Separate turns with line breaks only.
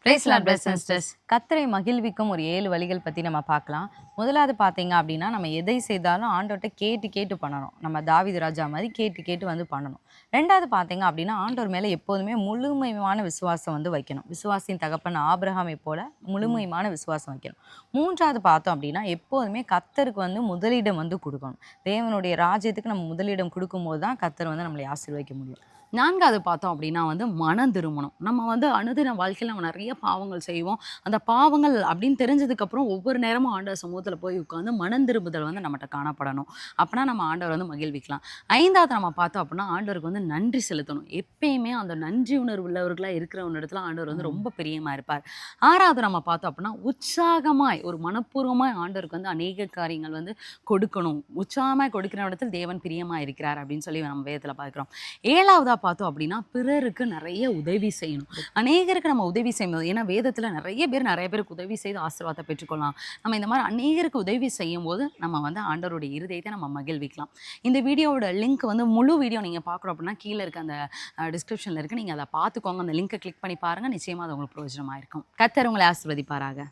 Price lord brothers and sisters. கர்த்தரை மகிழ்விக்கும் ஒரு 7 வழிகள் பற்றி நம்ம பார்க்கலாம். முதலாவது பார்த்தீங்க அப்படின்னா, நம்ம எதை செய்தாலும் ஆண்டவர்கிட்ட கேட்டு கேட்டு பண்ணணும். நம்ம தாவீது ராஜா மாதிரி கேட்டு கேட்டு பண்ணணும். ரெண்டாவது பார்த்தீங்க அப்படின்னா, ஆண்டவர் மேலே எப்போதுமே முழுமையான விசுவாசம் வைக்கணும். விசுவாசின் தகப்பன் ஆபிரகாமை போல முழுமையான விசுவாசம் வைக்கணும். மூன்றாவது பார்த்தோம் அப்படின்னா, எப்போதுமே கர்த்தருக்கு முதலிடம் கொடுக்கணும். தேவனுடைய ராஜ்யத்துக்கு நம்ம முதலிடம் கொடுக்கும்போது தான் கர்த்தர் நம்மளை ஆசீர்வதிக்க முடியும். நான்காவது பார்த்தோம் அப்படின்னா மனம் திரும்பணும். நம்ம அனுதின வாழ்க்கையில் நம்ம நிறைய பாவங்கள் செய்வோம். அந்த பாவங்கள் அப்படின்னு தெரிஞ்சதுக்கப்புறம் ஒவ்வொரு நேரமும் ஆண்டவர் சமூகத்தில் போய் உட்காந்து மனம் திரும்புதல் நம்மகிட்ட காணப்படணும். அப்படின்னா நம்ம ஆண்டவர் மகிழ்விக்கலாம். ஐந்தாவது நம்ம பார்த்தோம் அப்படின்னா, ஆண்டவருக்கு நன்றி செலுத்தணும். எப்பயுமே அந்த நன்றி உணர்வு உள்ளவர்களாக இருக்கிறவங்க இடத்துல ஆண்டவர் ரொம்ப பிரியமாக இருப்பார். ஆறாவது நம்ம பார்த்தோம் அப்படின்னா, உற்சாகமாய் ஒரு மனப்பூர்வமாய் ஆண்டவருக்கு அநேக காரியங்கள் கொடுக்கணும். உற்சாகமாய் கொடுக்கிற இடத்தில் தேவன் பிரியமாக இருக்கிறார் அப்படின்னு சொல்லி நம்ம வேதத்தில் பார்க்குறோம். ஏழாவதா பார்த்தோம் அப்படின்னா, பிறருக்கு நிறைய உதவி செய்யணும். அநேகருக்கு நம்ம உதவி செய்யும்போது, ஏன்னா வேதத்தில் நிறைய பேருக்கு உதவி செய்து ஆசீர்வாதத்தை பெற்றுக்கொள்ளலாம். நம்ம இந்த மாதிரி அநேகருக்கு உதவி செய்யும் போது நம்ம ஆண்டவருடைய இருதயத்தை நம்ம மகிழ்விக்கலாம். இந்த வீடியோவோட லிங்க் முழு வீடியோ நீங்கள் பார்க்கணும் அப்படின்னா கீழே இருக்க அந்த டிஸ்கிரிப்ஷனில் இருக்குது. நீங்கள் அதை பார்த்துக்கோங்க. அந்த லிங்கை கிளிக் பண்ணி பாருங்கள். நிச்சயமாக அது உங்களுக்கு பிரயோஜனமாக இருக்கும். கர்த்தர் உங்களை ஆசீர்வதிப்பாராக.